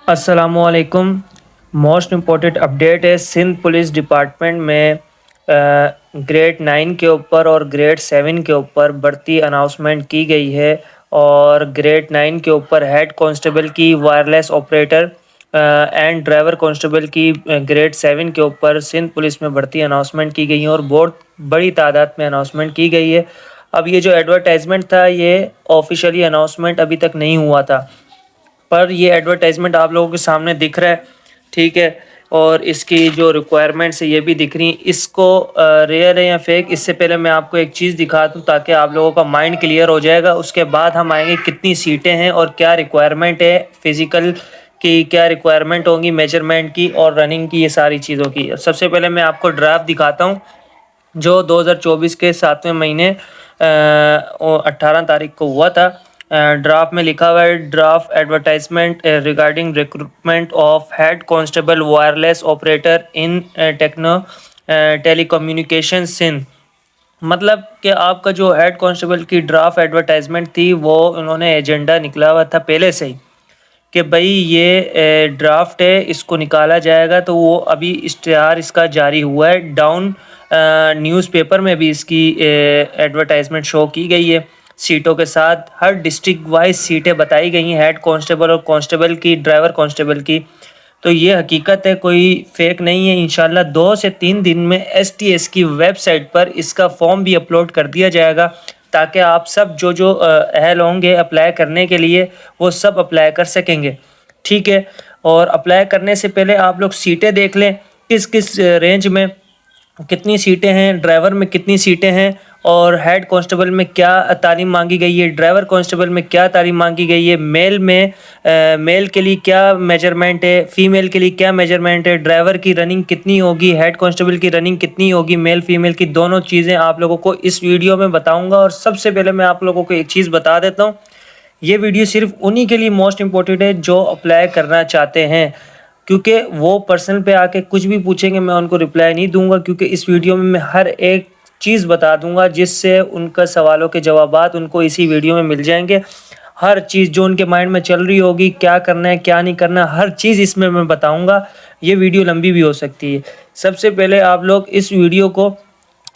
अस्सलामुअलैकुम। Most important update है, Sindh police department में ग्रेड 9 के ऊपर और ग्रेड 7 के ऊपर भर्ती अनाउंसमेंट की गई है। और ग्रेड 9 के ऊपर हेड कांस्टेबल की wireless operator and driver constable की ग्रेड 7 के ऊपर सिंध पुलिस में भर्ती अनाउंसमेंट की गई है और बहुत बड़ी तादाद में अनाउंसमेंट की गई है। अब ये जो एडवर्टाइजमेंट था, ये ऑफिशियली अनाउंसमेंट अभी तक नहीं हुआ था, पर ये एडवर्टाइजमेंट आप लोगों के सामने दिख रहा है, ठीक है। और इसकी जो रिक्वायरमेंट्स है ये भी दिख रही हैं। इसको रियल है या फेक, इससे पहले मैं आपको एक चीज़ दिखा दूँ ताकि आप लोगों का माइंड क्लियर हो जाएगा। उसके बाद हम आएंगे कितनी सीटें हैं और क्या रिक्वायरमेंट है फिज़िकल की, क्या रिक्वायरमेंट होंगी मेजरमेंट की और रनिंग की, ये सारी चीज़ों की। सबसे पहले मैं आपको ड्राफ्ट दिखाता हूँ जो 2024 के 7वें महीने 18 तारीख को हुआ था। ड्राफ्ट में लिखा हुआ है, draft advertisement regarding recruitment of head constable wireless operator in techno telecommunication Sindh. मतलब कि आपका जो हेड कांस्टेबल की ड्राफ्ट एडवर्टाइजमेंट थी वो उन्होंने एजेंडा निकला हुआ था पहले से ही कि भाई ये ड्राफ्ट है, इसको निकाला जाएगा। तो वो अभी इश्तिहार इसका जारी हुआ है, डाउन न्यूज़पेपर में भी इसकी एडवर्टाइजमेंट शो की गई है सीटों के साथ। हर डिस्ट्रिक्ट वाइज सीटें बताई गई हैं हेड कांस्टेबल और कांस्टेबल की, ड्राइवर कांस्टेबल की। तो ये हकीकत है, कोई फेक नहीं है। इंशाल्लाह 2 से 3 दिन में एसटीएस की वेबसाइट पर इसका फॉर्म भी अपलोड कर दिया जाएगा ताकि आप सब जो अहल होंगे अप्लाई करने के लिए वो सब अप्लाई कर सकेंगे, ठीक है। और अप्लाई करने से पहले आप लोग सीटें देख लें, किस किस रेंज में कितनी सीटें हैं, ड्राइवर में कितनी सीटें हैं और हेड कांस्टेबल में क्या तालीम मांगी गई है, ड्राइवर कांस्टेबल में क्या तालीम मांगी गई है, मेल में मेल के लिए क्या मेजरमेंट है, फीमेल के लिए क्या मेजरमेंट है, ड्राइवर की रनिंग कितनी होगी, हेड कांस्टेबल की रनिंग कितनी होगी, मेल फीमेल की दोनों चीज़ें आप लोगों को इस वीडियो में बताऊँगा। और सबसे पहले मैं आप लोगों को एक चीज़ बता देता हूँ, ये वीडियो सिर्फ उन्हीं के लिए मोस्ट इम्पोर्टेंट है जो अप्लाई करना चाहते हैं, क्योंकि वो पर्सनल पे आके कुछ भी पूछेंगे मैं उनको रिप्लाई नहीं दूंगा, क्योंकि इस वीडियो में मैं हर एक चीज़ बता दूंगा जिससे उनका सवालों के जवाबात उनको इसी वीडियो में मिल जाएंगे। हर चीज़ जो उनके माइंड में चल रही होगी, क्या करना है क्या नहीं करना, हर चीज़ इसमें मैं बताऊंगा। ये वीडियो लंबी भी हो सकती है। सबसे पहले आप लोग इस वीडियो को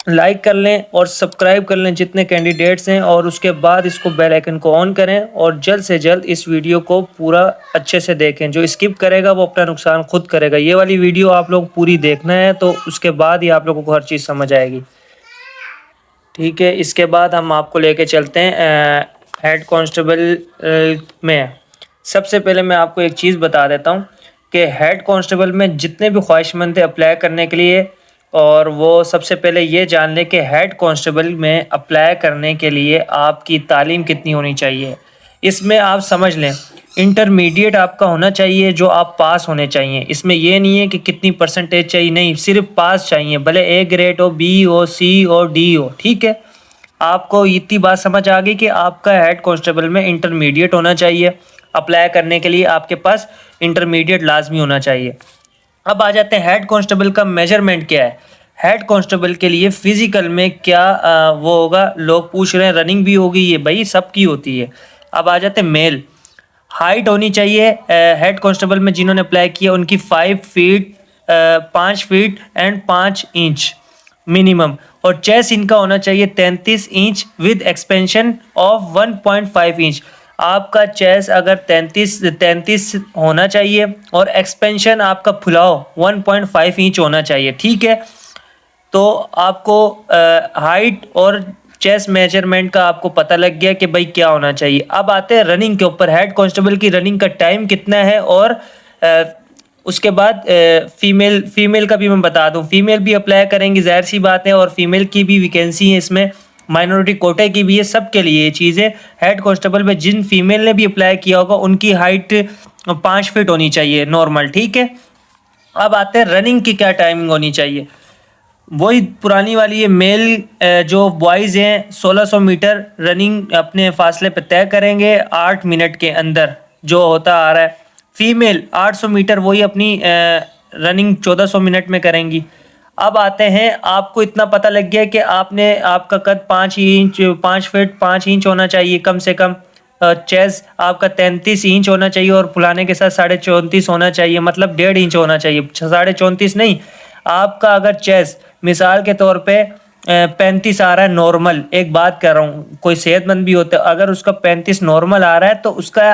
लाइक कर लें और सब्सक्राइब कर लें जितने कैंडिडेट्स हैं, और उसके बाद इसको बेल आइकन को ऑन करें और जल्द से जल्द इस वीडियो को पूरा अच्छे से देखें। जो स्किप करेगा वो अपना नुकसान खुद करेगा। ये वाली वीडियो आप लोग पूरी देखना है, तो उसके बाद ही आप लोगों को हर चीज़ समझ आएगी, ठीक है। इसके बाद हम आपको लेके चलते हैं हेड कांस्टेबल में। सबसे पहले मैं आपको एक चीज़ बता देता हूँ कि हेड कांस्टेबल में जितने भी ख्वाहिशमंद थे अप्लाई करने के लिए, और वो सबसे पहले ये जान लें कि हेड कांस्टेबल में अप्लाई करने के लिए आपकी तालीम कितनी होनी चाहिए। इसमें आप समझ लें, इंटरमीडिएट आपका होना चाहिए, जो आप पास होने चाहिए। इसमें ये नहीं है कि कितनी परसेंटेज चाहिए, नहीं, सिर्फ पास चाहिए, भले ए ग्रेड हो, बी हो, सी हो, डी हो, ठीक है। आपको इतनी बात समझ आ गई कि आपका हेड कांस्टेबल में इंटरमीडिएट होना चाहिए। अप्लाई करने के लिए आपके पास इंटरमीडिएट लाजमी होना चाहिए। अब आ जाते हैं हेड कांस्टेबल का मेजरमेंट क्या है। हेड कांस्टेबल के लिए फिजिकल में क्या वो होगा, लोग पूछ रहे हैं, रनिंग भी होगी, ये भाई सबकी होती है। अब आ जाते हैं मेल। हाइट होनी चाहिए हेड कांस्टेबल में जिन्होंने अप्लाई किया उनकी 5 feet 5 feet and 5 inch minimum, और चेस्ट इनका होना चाहिए 33 inch with expansion of 1.5 inch. आपका चेस्ट अगर 33 होना चाहिए और एक्सपेंशन आपका फुलाव 1.5 इंच होना चाहिए, ठीक है। तो आपको हाइट और चेस्ट मेजरमेंट का आपको पता लग गया कि भाई क्या होना चाहिए। अब आते हैं रनिंग के ऊपर। हेड कांस्टेबल की रनिंग का टाइम कितना है, और उसके बाद फीमेल का भी मैं बता दूं। फीमेल भी अप्लाई करेंगी, जाहिर सी बात है, और फीमेल की भी वैकेंसी है इसमें, माइनॉरिटी कोटे की भी है, सब के लिए ये चीज़ें। हेड कांस्टेबल में जिन फीमेल ने भी अप्लाई किया होगा उनकी हाइट 5 फीट होनी चाहिए नॉर्मल, ठीक है। अब आते हैं रनिंग की क्या टाइमिंग होनी चाहिए। वही पुरानी वाली है, मेल जो बॉयज़ हैं 1600 मीटर रनिंग अपने फासले पर तय करेंगे 8 मिनट के अंदर जो होता आ रहा है। फीमेल 800 मीटर वही अपनी रनिंग 1400 मिनट में करेंगी। अब आते हैं, आपको इतना पता लग गया कि आपका कद 5 इंच 5 फीट 5 इंच होना चाहिए कम से कम, चेस्ट आपका 33 इंच होना चाहिए और फुलाने के साथ 34.5 होना चाहिए, मतलब 1.5 इंच होना चाहिए, 34.5 नहीं। आपका अगर चेस्ट मिसाल के तौर पे 35 आ रहा है नॉर्मल, एक बात कर रहा हूँ, कोई सेहतमंद भी होता है, अगर उसका 35 नॉर्मल आ रहा है तो उसका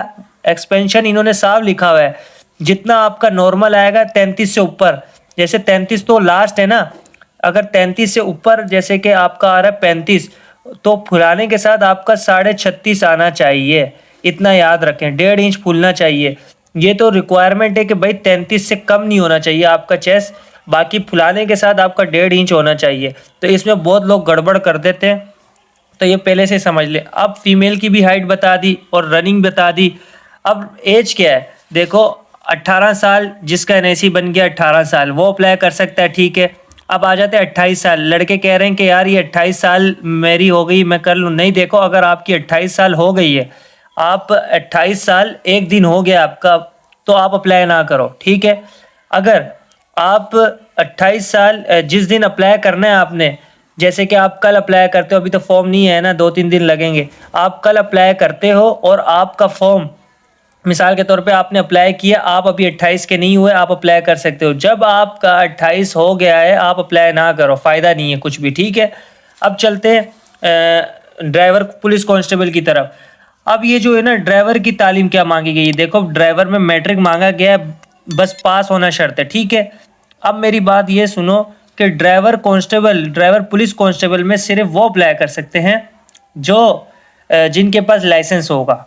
एक्सपेंशन इन्होंने साफ लिखा हुआ है, जितना आपका नॉर्मल आएगा 33 से ऊपर, जैसे 33 तो लास्ट है ना, अगर 33 से ऊपर जैसे कि आपका आ रहा है 35, तो फुलाने के साथ आपका 36.5 आना चाहिए, इतना याद रखें, 1.5 इंच फूलना चाहिए। ये तो रिक्वायरमेंट है कि भाई 33 से कम नहीं होना चाहिए आपका चेस्ट, बाकी फुलाने के साथ आपका 1.5 इंच होना चाहिए। तो इसमें बहुत लोग गड़बड़ कर देते हैं, तो ये पहले से समझ ले। अब फीमेल की भी हाइट बता दी और रनिंग बता दी। अब एज क्या है, देखो 18 साल जिसका एनआईसी बन गया 18 साल वो अप्लाई कर सकता है, ठीक है। अब आ जाते हैं 28 साल, लड़के कह रहे हैं कि यार ये 28 साल मेरी हो गई मैं कर लूँ, नहीं, देखो अगर आपकी 28 साल हो गई है, आप 28 साल एक दिन हो गया आपका, तो आप अप्लाई ना करो, ठीक है। अगर आप 28 साल जिस दिन अप्लाई करना है आपने, जैसे कि आप कल अप्लाई करते हो, अभी तो फॉर्म नहीं है ना, 2-3 दिन लगेंगे, आप कल अप्लाई करते हो और आपका फॉर्म मिसाल के तौर पे आपने अप्लाई किया, आप अभी 28 के नहीं हुए, आप अप्लाई कर सकते हो। जब आपका 28 हो गया है आप अप्लाई ना करो, फ़ायदा नहीं है कुछ भी, ठीक है। अब चलते हैं ड्राइवर पुलिस कांस्टेबल की तरफ। अब ये जो है ना ड्राइवर की तालीम क्या मांगी गई है, देखो ड्राइवर में मैट्रिक मांगा गया है, बस पास होना शर्त है, ठीक है। अब मेरी बात ये सुनो कि driver constable, driver police constable में सिर्फ वो अप्लाई कर सकते हैं जो जिनके पास लाइसेंस होगा,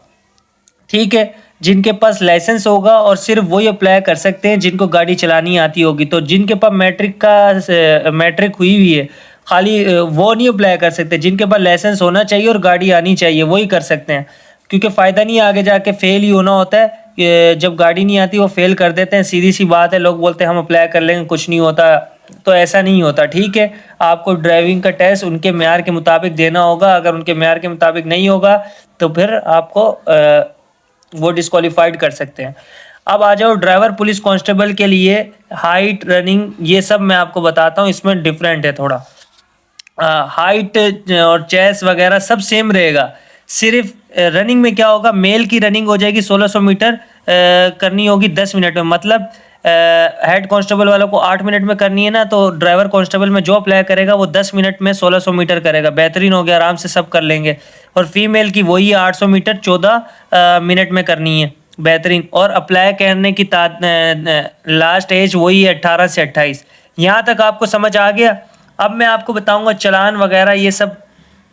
ठीक है। जिनके पास लाइसेंस होगा और सिर्फ वही अप्लाई कर सकते हैं जिनको गाड़ी चलानी आती होगी। तो जिनके पास मैट्रिक हुई हुई है खाली वो नहीं अप्लाई कर सकते, जिनके पास लाइसेंस होना चाहिए और गाड़ी आनी चाहिए वही कर सकते हैं, क्योंकि फ़ायदा नहीं आगे जाके फेल ही होना होता है। जब गाड़ी नहीं आती वो फेल कर देते हैं, सीधी सी बात है। लोग बोलते हैं हम अप्लाई कर लेंगे कुछ नहीं होता, तो ऐसा नहीं होता, ठीक है। आपको ड्राइविंग का टेस्ट उनके मेयार के मुताबिक देना होगा, अगर उनके मेयार के मुताबिक नहीं होगा तो फिर आपको वो डिस्क्वालीफाइड कर सकते हैं। अब आ जाओ ड्राइवर पुलिस कांस्टेबल के लिए हाइट, रनिंग, ये सब मैं आपको बताता हूँ, इसमें डिफरेंट है थोड़ा। हाइट और चेस्ट वगैरह सब सेम रहेगा, सिर्फ रनिंग में क्या होगा, मेल की रनिंग हो जाएगी 1600 मीटर करनी होगी 10 मिनट में, मतलब हेड कांस्टेबल वालों को 8 मिनट में करनी है ना, तो ड्राइवर कांस्टेबल में जो अप्लाई करेगा वो 10 मिनट में 1600 मीटर करेगा, बेहतरीन हो गया, आराम से सब कर लेंगे। और फीमेल की वही 800 मीटर 14 मिनट में करनी है, बेहतरीन। और अप्लाई करने की लास्ट एज वही है 18 से 28। यहाँ तक आपको समझ आ गया। अब मैं आपको बताऊंगा चालान वगैरह ये सब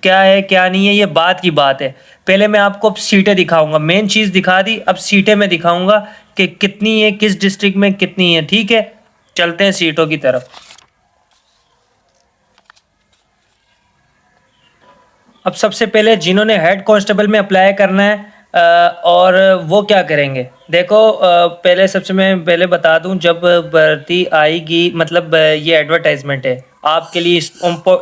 क्या है क्या नहीं है, ये बात की बात है। पहले मैं आपको अब सीटें दिखाऊंगा, मेन चीज़ दिखा दी, अब सीटें मैं दिखाऊंगा कि कितनी है, किस डिस्ट्रिक्ट में कितनी है, ठीक है। चलते हैं सीटों की तरफ। अब सबसे पहले जिन्होंने हेड कांस्टेबल में अप्लाई करना है और वो क्या करेंगे, देखो पहले सबसे मैं पहले बता दूं, जब भर्ती आएगी, मतलब ये एडवर्टाइजमेंट है आपके लिए,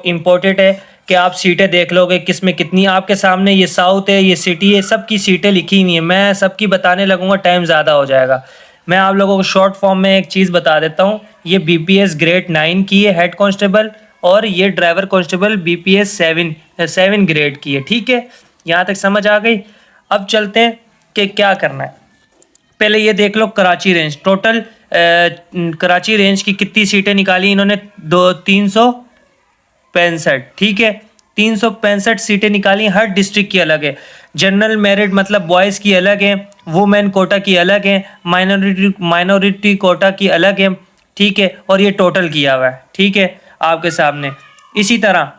इम्पोर्टेंट है कि आप सीटें देख लोगे किस में कितनी। आपके सामने ये साउथ है, ये सिटी है, सबकी सीटें लिखी हुई हैं, मैं सबकी बताने लगूंगा टाइम ज़्यादा हो जाएगा। मैं आप लोगों को शॉर्ट फॉर्म में एक चीज़ बता देता हूँ, ये BPS ग्रेड 9 की है हेड कांस्टेबल, और ये ड्राइवर कांस्टेबल BPS 7 ग्रेड की है, ठीक है। यहाँ तक समझ आ गई। अब चलते हैं कि क्या करना है। पहले ये देख लो Karachi range, total Karachi range की कितनी सीटें निकाली इन्होंने, 365, ठीक है। 365 सीटें निकाली, हर डिस्ट्रिक्ट की अलग है। जनरल मेरिट मतलब बॉयज़ की अलग है, वुमेन कोटा की अलग है, माइनॉरिटी कोटा की अलग है, ठीक है। और ये टोटल किया हुआ है, ठीक है, आपके सामने। इसी तरह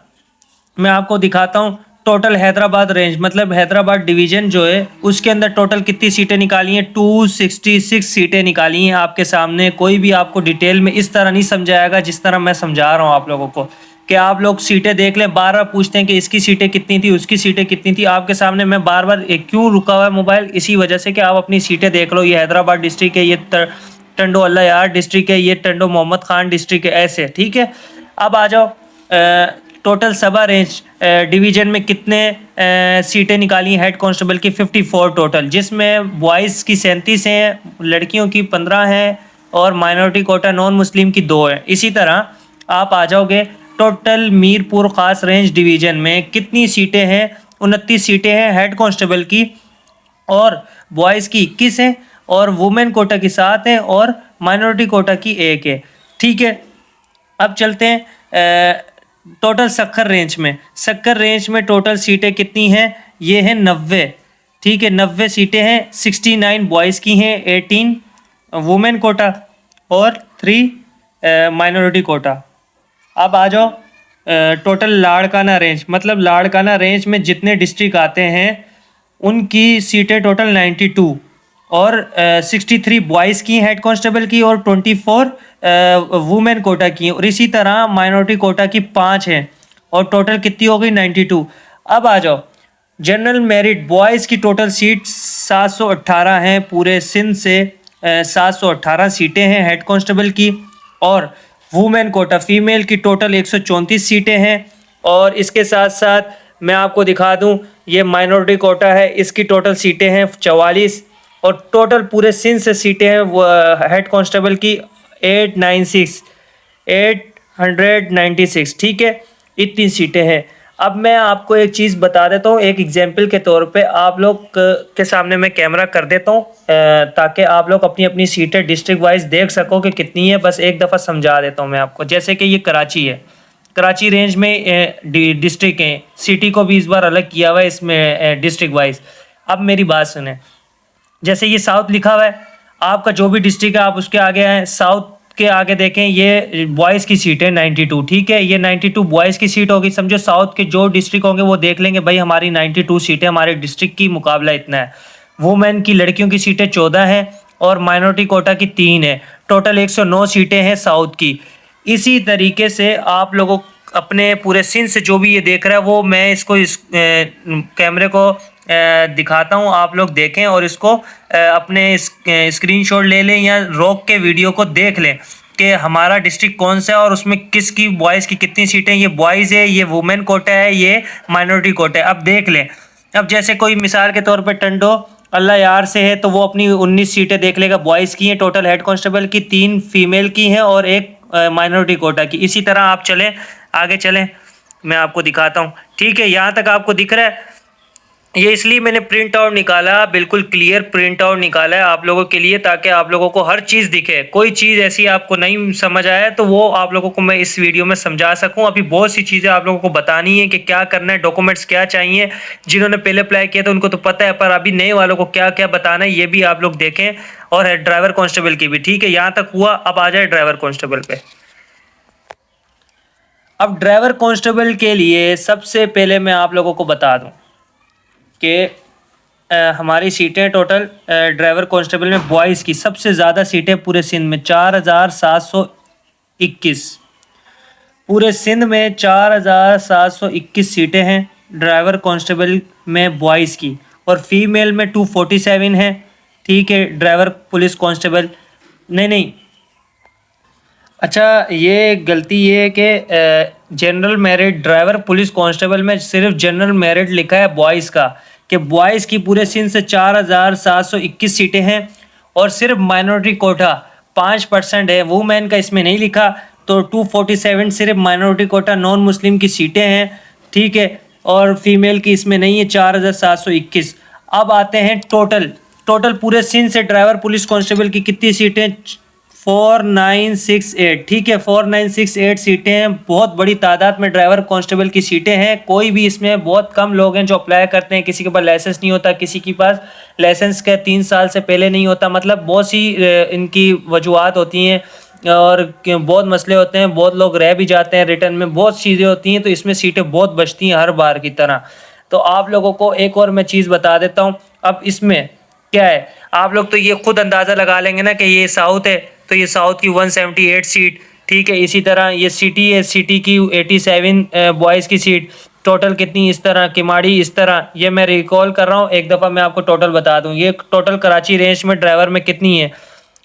मैं आपको दिखाता हूँ टोटल हैदराबाद रेंज, मतलब हैदराबाद डिवीज़न जो है उसके अंदर टोटल कितनी सीटें निकाली हैं, 266 सीटें निकाली हैं आपके सामने। कोई भी आपको डिटेल में इस तरह नहीं समझाएगा जिस तरह मैं समझा रहा हूँ आप लोगों को, कि आप लोग सीटें देख लें, बार बार पूछते हैं कि इसकी सीटें कितनी थी, उसकी सीटें कितनी थी। आपके सामने मैं बार बार क्यों रुका हुआ है मोबाइल, इसी वजह से कि आप अपनी सीटें देख लो। ये हैदराबाद डिस्ट्रिक्ट है, ये टंडो अल्लाह यार डिस्ट्रिक्ट है, ये टंडो मोहम्मद खान डिस्ट्रिक्ट है, ऐसे, ठीक है। अब आ जाओ टोटल सबा रेंज डिवीज़न में कितने सीटें निकाली हेड कांस्टेबल की, 54 टोटल, जिसमें बॉयज़ की 37 हैं, लड़कियों की 15 हैं, और माइनॉरिटी कोटा नॉन मुस्लिम की 2 है। इसी तरह आप आ जाओगे टोटल मीरपुर ख़ास रेंज डिवीज़न में कितनी सीटें हैं, 29 सीटें हैं हेड कांस्टेबल की, और बॉयज़ की 21 है और वुमेन कोटा की 7 है और माइनॉरिटी कोटा की 1 है। ठीक है, अब चलते हैं टोटल सक्कर रेंज में टोटल सीटें कितनी हैं? ये है 90। ठीक है, 90 सीटें हैं। 69 बॉयज़ की हैं, 18 वुमेन कोटा और 3 माइनॉरिटी कोटा। अब आ जाओ टोटल लाड़काना रेंज, मतलब लाड़काना रेंज में जितने डिस्ट्रिक्ट आते हैं उनकी सीटें टोटल 92 और 63 बॉयज़ की हेड कांस्टेबल की और 24 वुमेन कोटा की और इसी तरह माइनॉरिटी कोटा की 5 हैं और टोटल कितनी हो गई? 92। अब आ जाओ जनरल मेरिट बॉयज़ की टोटल सीट 718 हैं पूरे सिंध से। 718 सीटें हैं हेड कांस्टेबल की और वुमेन कोटा फीमेल की टोटल 134 सीटें हैं। और इसके साथ साथ मैं आपको दिखा दूं ये माइनॉरिटी कोटा है, इसकी टोटल सीटें हैं 44 और टोटल पूरे सिंध से सीटें हैं हेड कांस्टेबल की 896। ठीक है, इतनी सीटें हैं। अब मैं आपको एक चीज़ बता देता हूँ, एक एग्जाम्पल के तौर पे आप लोग के सामने मैं कैमरा कर देता हूँ ताकि आप लोग अपनी अपनी सीटें डिस्ट्रिक्ट वाइज देख सको कि कितनी है। बस एक दफ़ा समझा देता हूँ मैं आपको। जैसे कि ये कराची है, कराची रेंज में डिस्ट्रिक्ट हैं, सिटी को भी इस बार अलग किया हुआ है इसमें डिस्ट्रिक्ट वाइज। अब मेरी बात सुने, जैसे ये साउथ लिखा हुआ है, आपका जो भी डिस्ट्रिक्ट है आप उसके आगे आए, साउथ के आगे देखें ये बॉयज़ की सीट है 92। ठीक है, ये 92 बॉयज़ की सीट होगी। समझो साउथ के जो डिस्ट्रिक्ट होंगे वो देख लेंगे भाई हमारी 92 सीटें, हमारे डिस्ट्रिक्ट की मुकाबला इतना है। वुमेन की लड़कियों की सीटें 14 हैं और माइनॉरिटी कोटा की 3 है। टोटल 109 सीटें हैं साउथ की। इसी तरीके से आप लोगों अपने पूरे सिंध से जो भी ये देख रहा है वो मैं इसको इस कैमरे को दिखाता हूँ, आप लोग देखें और इसको अपने स्क्रीनशॉट ले लें या रोक के वीडियो को देख लें कि हमारा डिस्ट्रिक्ट कौन सा है और उसमें किसकी बॉयज़ की कितनी सीटें। ये बॉयज़ है, ये वुमेन कोटा है, ये माइनॉरिटी कोटा है। अब देख लें, अब जैसे कोई मिसाल के तौर पे टंडो अल्लाह यार से है तो वो अपनी 19 सीटें देख लेगा, बॉयज़ की हैं टोटल हेड कांस्टेबल की, 3 फीमेल की हैं और 1 माइनॉरिटी कोटा की। इसी तरह आप चलें, आगे चलें, मैं आपको दिखाता हूँ। ठीक है, यहाँ तक आपको दिख रहा है। ये इसलिए मैंने प्रिंट आउट निकाला, बिल्कुल क्लियर प्रिंट आउट निकाला है आप लोगों के लिए ताकि आप लोगों को हर चीज़ दिखे। कोई चीज़ ऐसी आपको नहीं समझ आया तो वो आप लोगों को मैं इस वीडियो में समझा सकूं। अभी बहुत सी चीज़ें आप लोगों को बतानी है कि क्या करना है, डॉक्यूमेंट्स क्या चाहिए। जिन्होंने पहले अप्लाई किया था उनको तो पता है, पर अभी नए वालों को क्या क्या बताना है ये भी आप लोग देखें और ड्राइवर कांस्टेबल की भी। ठीक है, यहाँ तक हुआ। अब आ जाए ड्राइवर कांस्टेबल पे। अब ड्राइवर कांस्टेबल के लिए सबसे पहले मैं आप लोगों को बता दूं कि हमारी सीटें टोटल ड्राइवर कांस्टेबल में बॉयज़ की सबसे ज़्यादा सीटें पूरे सिंध में 4721। पूरे सिंध में 4721 सीटें हैं ड्राइवर कांस्टेबल में बॉयज़ की और फीमेल में 247 है। ठीक है, ड्राइवर पुलिस कांस्टेबल नहीं, अच्छा ये गलती ये है कि general merit driver police constable में सिर्फ जनरल मेरिट लिखा है बॉयज़ का, कि बॉयज़ की पूरे सिंध से 4721 सीटें हैं और सिर्फ माइनॉरिटी कोटा 5% है। वुमेन का इसमें नहीं लिखा तो 247 सिर्फ माइनॉरिटी कोटा नॉन मुस्लिम की सीटें हैं। ठीक है, और फीमेल की इसमें नहीं है 4721। अब आते हैं टोटल पूरे सिंध से ड्राइवर पुलिस कांस्टेबल की कितनी सीटें? 4968। ठीक है, 4968 सीटें हैं। बहुत बड़ी तादाद में ड्राइवर कांस्टेबल की सीटें हैं। कोई भी इसमें बहुत कम लोग हैं जो अप्लाई करते हैं। किसी के पास लाइसेंस नहीं होता, किसी के पास लाइसेंस का 3 साल से पहले नहीं होता। मतलब बहुत सी इनकी वजूहत होती हैं और बहुत मसले होते हैं। बहुत लोग रह भी जाते हैं रिटर्न में, बहुत चीज़ें होती हैं, तो इसमें सीटें बहुत बचती हैं हर बार की तरह। तो आप लोगों को एक और मैं चीज़ बता देता हूँ। अब इसमें क्या है, आप लोग तो ये खुद अंदाज़ा लगा लेंगे ना कि ये साउथ है तो ये साउथ की 178 सीट। ठीक है, इसी तरह ये सिटी है, सिटी की 87 बॉयज़ की सीट। टोटल कितनी इस तरह किमाड़ी इस तरह, ये मैं रिकॉल कर रहा हूँ, एक दफ़ा मैं आपको टोटल बता दूँ। ये टोटल कराची रेंज में ड्राइवर में कितनी है?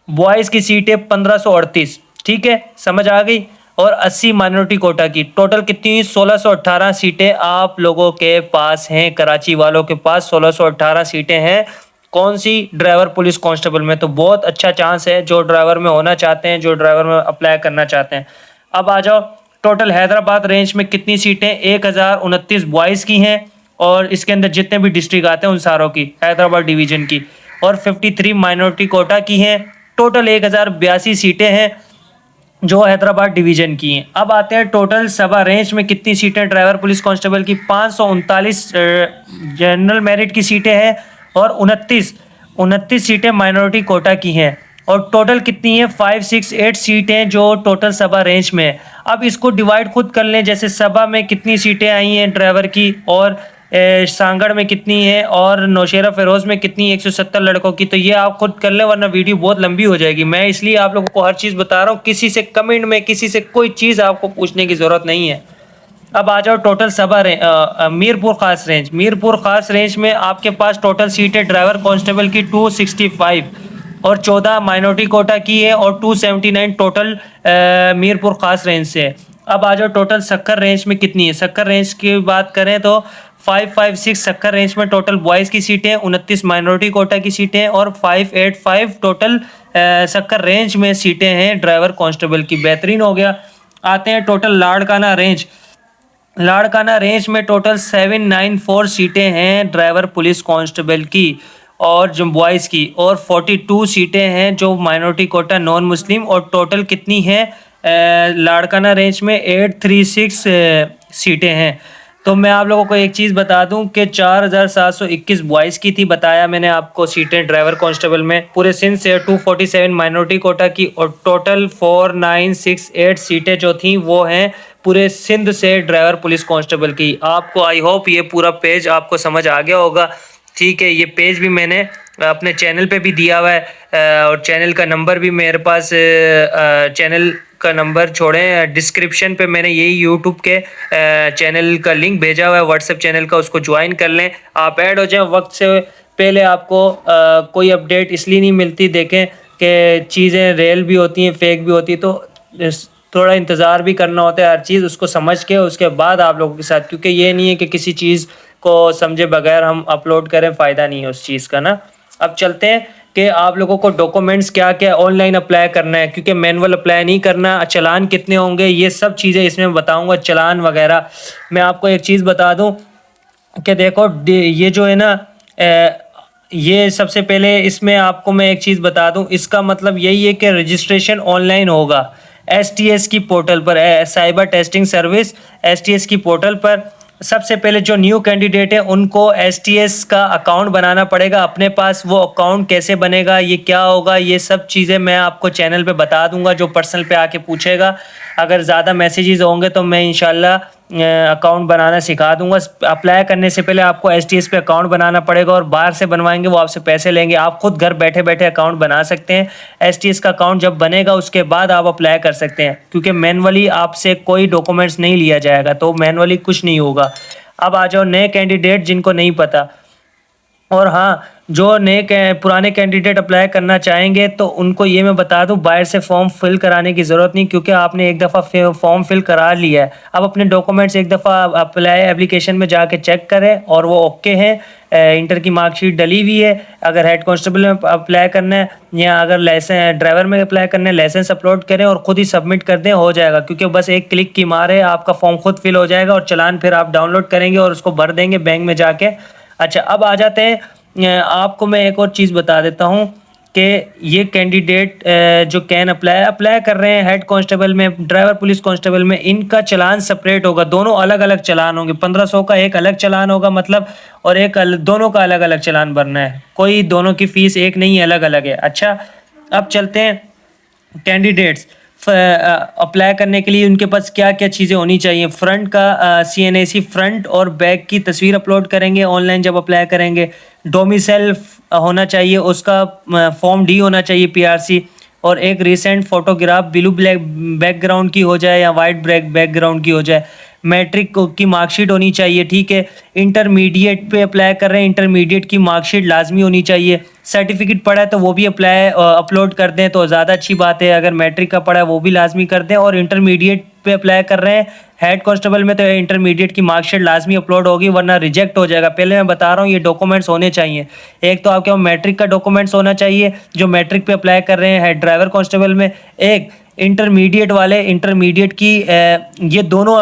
बॉयज़ की सीट है 1538। ठीक है, समझ आ गई। और 80 माइनॉरिटी कोटा की टोटल कितनी? 1618 सीटें आप लोगों के पास हैं, कराची वालों के पास 1618 सीटें हैं। कौन सी? ड्राइवर पुलिस कांस्टेबल में। तो बहुत अच्छा चांस है जो ड्राइवर में होना चाहते हैं, जो ड्राइवर में अप्लाई करना चाहते हैं। अब आ जाओ टोटल हैदराबाद रेंज में कितनी सीटें? 1029 बॉयज़ की हैं और इसके अंदर जितने भी डिस्ट्रिक्ट आते हैं उन सारों की, हैदराबाद डिवीज़न की, और 53 माइनॉरिटी कोटा की हैं। टोटल 1082 सीटें हैं जो हैदराबाद डिवीज़न की हैं। अब आते हैं टोटल सबा रेंज में कितनी सीटें ड्राइवर पुलिस कांस्टेबल की। 539 जनरल मेरिट की सीटें हैं और 29 सीटें माइनॉरिटी कोटा की हैं। और टोटल कितनी है, 568 सीटें जो टोटल सबा रेंज में है। अब इसको डिवाइड खुद कर लें, जैसे सबा में कितनी सीटें आई हैं ड्राइवर की, और सांगड़ में कितनी है, और नौशेरा फेरोज में कितनी, 170 लड़कों की। तो ये आप खुद कर लें वरना वीडियो बहुत लंबी हो जाएगी। मैं इसलिए आप लोगों को हर चीज़ बता रहा हूँ, किसी से कमेंट में किसी से कोई चीज़ आपको पूछने की ज़रूरत नहीं है। अब आ जाओ टोटल सबा मीरपुर खास रेंज। मीरपुर खास रेंज में आपके पास टोटल सीटें ड्राइवर कांस्टेबल की 265 और 14 माइनॉरिटी कोटा की है, और 279 टोटल मीरपुर खास रेंज से है। अब आ जाओ टोटल सक्कर रेंज में कितनी है। सक्कर रेंज की बात करें तो 556 सक्कर रेंज में टोटल बॉयज़ की सीटें, 29 माइनॉरिटी कोटा की सीटें, और 585 टोटल सक्कर रेंज में सीटें हैं ड्राइवर कांस्टेबल की। बेहतरीन हो गया। आते हैं total Larkana range. Larkana range में टोटल 794 सीटें हैं ड्राइवर पुलिस कांस्टेबल की और जो बॉयज़ की, और 42 सीटें हैं जो माइनॉरिटी कोटा नॉन मुस्लिम। और टोटल कितनी है लाड़काना रेंज में 836 सीटें हैं। तो मैं आप लोगों को एक चीज़ बता दूं कि 4721 बॉयज़ की थी, बताया मैंने आपको सीटें ड्राइवर कांस्टेबल में। पूरे सिंध से 247 माइनॉरिटी कोटा की, और टोटल 4968 सीटें जो थी वो हैं पूरे सिंध से ड्राइवर पुलिस कांस्टेबल की। आपको आई होप ये पूरा पेज आपको समझ आ गया होगा। ठीक है, ये पेज भी मैंने अपने चैनल पे भी दिया हुआ है, और चैनल का नंबर भी मेरे पास, चैनल का नंबर छोड़े डिस्क्रिप्शन पे मैंने यही यूट्यूब के चैनल का लिंक भेजा हुआ है, व्हाट्सएप चैनल का, उसको ज्वाइन कर लें, आप ऐड हो जाएं। वक्त से पहले आपको कोई अपडेट इसलिए नहीं मिलती, देखें कि चीज़ें रियल भी होती हैं फेक भी होती है, तो थोड़ा इंतज़ार भी करना होता है हर चीज़ उसको समझ के, उसके बाद आप लोगों के साथ, क्योंकि ये नहीं है कि किसी चीज़ को समझे बगैर हम अपलोड करें, फ़ायदा नहीं है उस चीज़ का ना। अब चलते हैं कि आप लोगों को डॉक्यूमेंट्स क्या क्या ऑनलाइन अप्लाई करना है, क्योंकि मैनुअल अप्लाई नहीं करना। चलान कितने होंगे ये सब चीज़ें इसमें बताऊंगा, चलान वगैरह। मैं आपको एक चीज़ बता दूं कि देखो ये जो है ना, ये सबसे पहले इसमें आपको मैं एक चीज़ बता दूं, इसका मतलब यही है कि रजिस्ट्रेशन ऑनलाइन होगा STS की पोर्टल पर, साइबर टेस्टिंग सर्विस STS की पोर्टल पर। सबसे पहले जो न्यू कैंडिडेट है उनको STS का अकाउंट बनाना पड़ेगा अपने पास। वो अकाउंट कैसे बनेगा, ये क्या होगा, ये सब चीज़ें मैं आपको चैनल पे बता दूंगा, जो पर्सनल पे आके पूछेगा। अगर ज़्यादा मैसेजेस होंगे तो मैं इंशाल्लाह अकाउंट बनाना सिखा दूंगा। अप्लाई करने से पहले आपको STS पे अकाउंट बनाना पड़ेगा, और बाहर से बनवाएंगे वो आपसे पैसे लेंगे। आप खुद घर बैठे बैठे अकाउंट बना सकते हैं। STS का अकाउंट जब बनेगा उसके बाद आप अप्लाई कर सकते हैं, क्योंकि मैनुअली आपसे कोई डॉक्यूमेंट्स नहीं लिया जाएगा, तो मैनुअली कुछ नहीं होगा। अब आ जाओ नए कैंडिडेट जिनको नहीं पता, और हाँ, जो नए पुराने कैंडिडेट अप्लाई करना चाहेंगे तो उनको ये मैं बता दूं, बाहर से फॉर्म फिल कराने की ज़रूरत नहीं, क्योंकि आपने एक दफ़ा फॉर्म फिल करा लिया है। अब अपने डॉक्यूमेंट्स एक दफ़ा अप्लाई एप्लीकेशन में जाके चेक करें, और वो ओके हैं, इंटर की मार्कशीट डली हुई है। अगर हेड कांस्टेबल में अप्लाई करना है या अगर लाइसेंस ड्राइवर में अप्लाई करना है, लाइसेंस अपलोड करें और ख़ुद ही सबमिट कर दें, हो जाएगा। क्योंकि बस एक क्लिक की मारे आपका फॉर्म खुद फिल हो जाएगा, और चलान फिर आप डाउनलोड करेंगे और उसको भर देंगे बैंक में जाके। अच्छा, अब आ जाते हैं, आपको मैं एक और चीज़ बता देता हूँ कि ये कैंडिडेट जो कैन अप्लाई कर रहे हैं हेड कांस्टेबल में, ड्राइवर पुलिस कांस्टेबल में, इनका चलान सेपरेट होगा। दोनों अलग अलग चलान होंगे। 1500 का एक अलग चलान होगा मतलब, और एक दोनों का अलग अलग चलान भरना है। कोई दोनों की फ़ीस एक नहीं है, अलग अलग है। अच्छा, अब चलते हैं कैंडिडेट्स अप्लाई करने के लिए उनके पास क्या क्या चीज़ें होनी चाहिए। फ्रंट का CNAC फ्रंट और बैक की तस्वीर अपलोड करेंगे ऑनलाइन जब अप्लाई करेंगे। डोमिसाइल होना चाहिए, उसका फॉर्म D होना चाहिए PRC, और एक recent photograph blue black background की हो जाए या वाइट ब्लैक बैकग्राउंड की हो जाए। मैट्रिक की मार्कशीट होनी चाहिए, ठीक है। इंटरमीडिएट पे अप्लाई कर रहे हैं, इंटरमीडिएट की मार्कशीट लाजमी होनी चाहिए। सर्टिफिकेट पड़ा है तो वो भी अपलोड कर दें तो ज़्यादा अच्छी बात है। अगर मैट्रिक का पड़ा है वो भी लाजमी कर दें। और इंटरमीडिएट पे अप्लाई कर रहे हैं हेड कांस्टेबल में तो इंटरमीडिएट की मार्कशीट लाजमी अपलोड होगी, वरना रिजेक्ट हो जाएगा। पहले मैं बता रहा हूँ ये डॉक्यूमेंट्स होने चाहिए। एक तो आपके मैट्रिक का डॉक्यूमेंट्स होना चाहिए जो मैट्रिक पे अप्लाई कर रहे हैं हेड ड्राइवर कांस्टेबल में। एक इंटरमीडिएट वाले इंटरमीडिएट की ये दोनों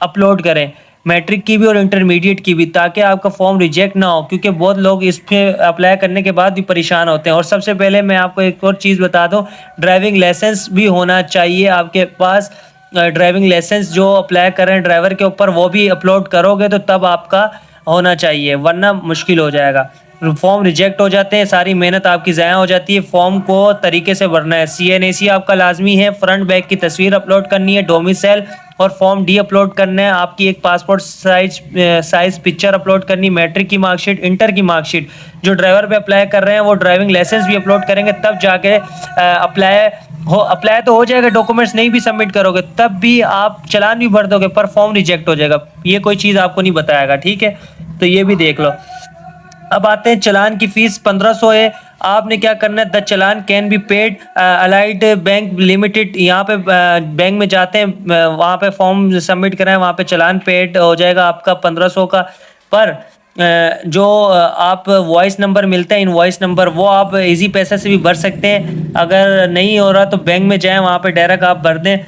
अपलोड करें। मैट्रिक की भी और इंटरमीडिएट की भी, ताकि आपका फॉर्म रिजेक्ट ना हो, क्योंकि बहुत लोग इस पे अप्लाई करने के बाद भी परेशान होते हैं। और सबसे पहले मैं आपको एक और चीज़ बता दूं, ड्राइविंग लाइसेंस भी होना चाहिए आपके पास। ड्राइविंग लाइसेंस जो अप्लाई कर रहे हैं ड्राइवर के ऊपर, वो भी अपलोड करोगे तो तब आपका होना चाहिए, वरना मुश्किल हो जाएगा। फॉर्म रिजेक्ट हो जाते हैं, सारी मेहनत आपकी ज़ाया हो जाती है। फॉर्म को तरीके से भरना है। CNAC आपका लाजमी है, फ्रंट बैक की तस्वीर अपलोड करनी है, डोमिसाइल और फॉर्म डी अपलोड करना है, आपकी एक पासपोर्ट साइज पिक्चर अपलोड करनी, मैट्रिक की मार्कशीट, इंटर की मार्कशीट। जो ड्राइवर पे अप्लाई कर रहे हैं वो ड्राइविंग लाइसेंस भी अपलोड करेंगे, तब जाके अप्लाई तो हो जाएगा। डॉक्यूमेंट्स नहीं भी सबमिट करोगे तब भी आप चालान भी भर दोगे, पर फॉर्म रिजेक्ट हो जाएगा। ये कोई चीज़ आपको नहीं बताएगा, ठीक है, तो ये भी देख लो। अब आते हैं, चालान की फीस 1500 है। आपने क्या करना है, the challan can be paid allied bank limited, यहाँ पे बैंक में जाते हैं, वहाँ पे फॉर्म सबमिट कराएं, वहाँ पे चालान पेड हो जाएगा आपका 1500 का। पर जो आप वॉइस नंबर मिलता है, इनवॉइस नंबर, वो आप इजी पैसा से भी भर सकते हैं। अगर नहीं हो रहा तो बैंक में जाएं, वहाँ पे डायरेक्ट आप भर दें।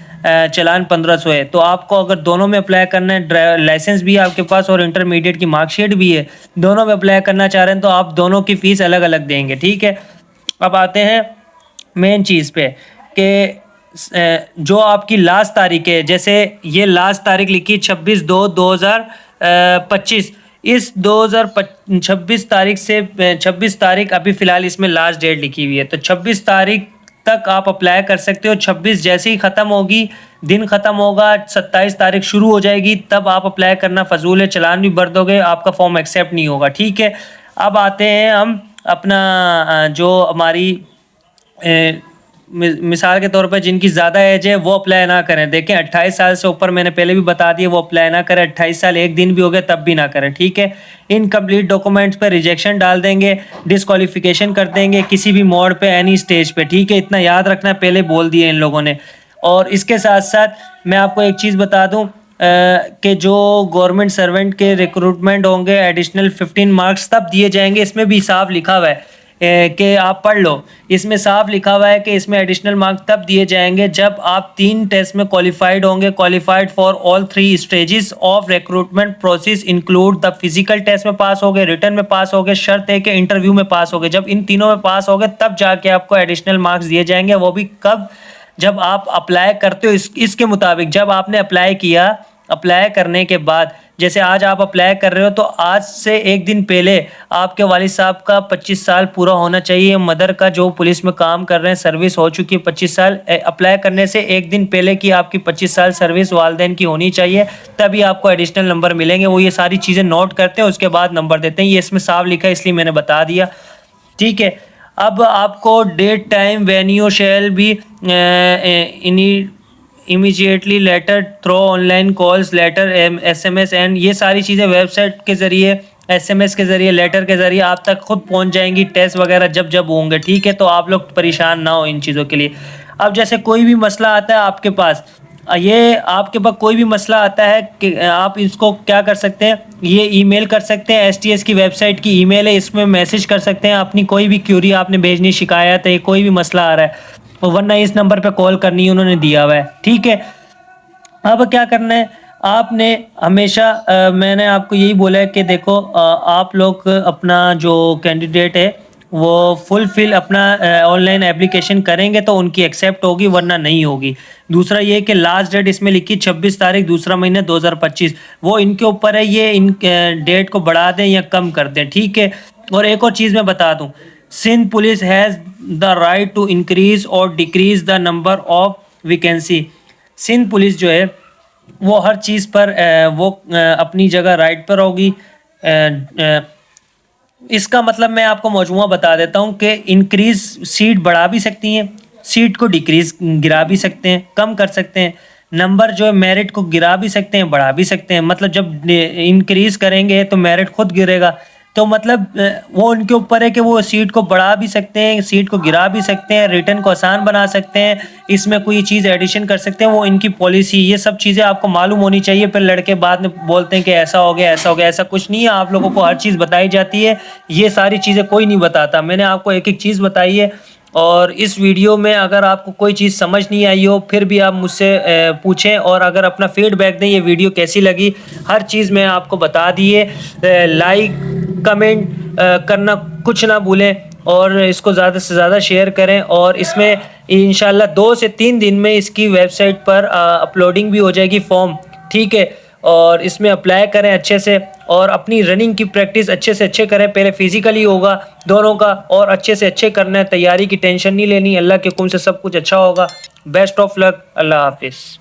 चालान 1500 है। तो आपको अगर दोनों में अप्लाई करना है, लाइसेंस भी है आपके पास और इंटरमीडिएट की मार्कशीट भी है, दोनों में अप्लाई करना चाह रहे हैं तो आप दोनों की फ़ीस अलग अलग देंगे, ठीक है। अब आते हैं मेन चीज़ पे कि जो आपकी लास्ट तारीख है, जैसे ये लास्ट तारीख लिखी 26/2/2025, इस 2026 तारीख से 26 तारीख अभी फ़िलहाल इसमें लास्ट डेट लिखी हुई है, तो 26 तारीख तक आप अप्लाई कर सकते हो। 26 जैसे ही ख़त्म होगी, दिन ख़त्म होगा, 27 तारीख शुरू हो जाएगी, तब आप अप्लाई करना फजूल है, चालान भी भर दोगे, आपका फॉर्म एक्सेप्ट नहीं होगा, ठीक है। अब आते हैं हम अपना जो हमारी मिसाल के तौर पर जिनकी ज़्यादा एज है वो अप्लाई ना करें। देखें 28 साल से ऊपर, मैंने पहले भी बता दिया, वो अप्लाई ना करें। 28 साल एक दिन भी हो गए तब भी ना करें, ठीक है। इनकम्प्लीट डॉक्यूमेंट्स पे रिजेक्शन डाल देंगे, डिस्क्वालिफिकेशन कर देंगे किसी भी मोड पे, एनी स्टेज पे, ठीक है। इतना याद रखना, पहले बोल दिए इन लोगों ने। और इसके साथ साथ मैं आपको एक चीज़ बता दूँ कि जो गवर्नमेंट सर्वेंट के रिक्रूटमेंट होंगे, एडिशनल 15 मार्क्स तब दिए जाएंगे। इसमें भी साफ लिखा हुआ है कि आप पढ़ लो, इसमें साफ लिखा हुआ है कि इसमें एडिशनल मार्क्स तब दिए जाएंगे जब आप 3 टेस्ट में क्वालिफाइड होंगे, qualified for all 3 stages of recruitment process include the physical test में पास हो गए, रिटर्न में पास हो गए, शर्त है कि इंटरव्यू में पास हो गए। जब इन तीनों में पास हो गए तब जाके आपको एडिशनल मार्क्स दिए जाएंगे। वो भी कब, जब आप अप्लाई करते हो, इसके मुताबिक जब आपने अप्लाई किया, अप्लाई करने के बाद, जैसे आज आप अप्लाई कर रहे हो तो आज से एक दिन पहले आपके वालिद साहब का 25 साल पूरा होना चाहिए। मदर का जो पुलिस में काम कर रहे हैं, सर्विस हो चुकी है 25 साल, अप्लाई करने से एक दिन पहले की आपकी 25 साल सर्विस वालिदैन की होनी चाहिए, तभी आपको एडिशनल नंबर मिलेंगे। वो ये सारी चीज़ें नोट करते हैं, उसके बाद नंबर देते हैं। ये इसमें साफ लिखा है, इसलिए मैंने बता दिया, ठीक है। अब आपको डेट, टाइम, वेन्यू शैल भी immediately later through online calls, letter, SMS and ये सारी चीज़ें वेबसाइट के ज़रिए, SMS के ज़रिए, लेटर के ज़रिए आप तक खुद पहुंच जाएंगी। टेस्ट वगैरह जब जब होंगे, ठीक है, तो आप लोग परेशान ना हो इन चीज़ों के लिए। अब जैसे कोई भी मसला आता है आपके पास, ये आपके पास कोई भी मसला आता है कि आप इसको क्या कर सकते हैं, ये ईमेल कर सकते हैं। STS की वेबसाइट की ईमेल है, इसमें मैसेज कर सकते हैं। अपनी कोई भी क्यूरी आपने भेजनी, शिकायत है, कोई भी मसला आ रहा है, वरना इस नंबर पे कॉल करनी है, उन्होंने दिया हुआ है, ठीक है। अब क्या करना है आपने, हमेशा मैंने आपको यही बोला है कि देखो आप लोग अपना जो कैंडिडेट है वो फुलफिल अपना ऑनलाइन एप्लीकेशन करेंगे तो उनकी एक्सेप्ट होगी, वरना नहीं होगी। दूसरा ये कि लास्ट डेट इसमें लिखी 26 तारीख दूसरा महीना 2025, वो इनके ऊपर है, ये इन डेट को बढ़ा दें या कम कर दें, ठीक है। और एक और चीज़ मैं बता दूं, Sindh police has the right to increase और decrease the number of vacancy. Sindh police जो है वो हर चीज़ पर वो अपनी जगह राइट पर होगी। इसका मतलब मैं आपको मौजूदा बता देता हूँ कि इंक्रीज सीट बढ़ा भी सकती हैं, सीट को डिक्रीज गिरा भी सकते हैं, कम कर सकते हैं। नंबर जो है मेरिट को गिरा भी सकते हैं, बढ़ा भी सकते हैं। मतलब जब इंक्रीज करेंगे तो मेरिट खुद गिरेगा, तो मतलब वो उनके ऊपर है कि वो सीट को बढ़ा भी सकते हैं, सीट को गिरा भी सकते हैं, रिटर्न को आसान बना सकते हैं, इसमें कोई चीज़ एडिशन कर सकते हैं, वो इनकी पॉलिसी। ये सब चीज़ें आपको मालूम होनी चाहिए। फिर लड़के बाद में बोलते हैं कि ऐसा हो गया, ऐसा हो गया। ऐसा कुछ नहीं है, आप लोगों को हर चीज़ बताई जाती है, ये सारी चीज़ें कोई नहीं बताता। मैंने आपको एक एक चीज़ बताई है, और इस वीडियो में अगर आपको कोई चीज़ समझ नहीं आई हो फिर भी आप मुझसे पूछें और अगर अपना फीडबैक दें ये वीडियो कैसी लगी। हर चीज़ मैं आपको बता दी है। लाइक कमेंट करना कुछ ना भूलें और इसको ज़्यादा से ज़्यादा शेयर करें और इसमें इंशाल्लाह 2 से 3 दिन में इसकी वेबसाइट पर अपलोडिंग भी हो जाएगी फॉर्म, ठीक है। और इसमें अप्लाई करें अच्छे से और अपनी रनिंग की प्रैक्टिस अच्छे से अच्छे करें। पहले फिजिकली होगा दोनों का और अच्छे से अच्छे करना है। तैयारी की टेंशन नहीं लेनी, अल्लाह के हुक्म से सब कुछ अच्छा होगा। बेस्ट ऑफ लक, अल्लाह हाफिज़।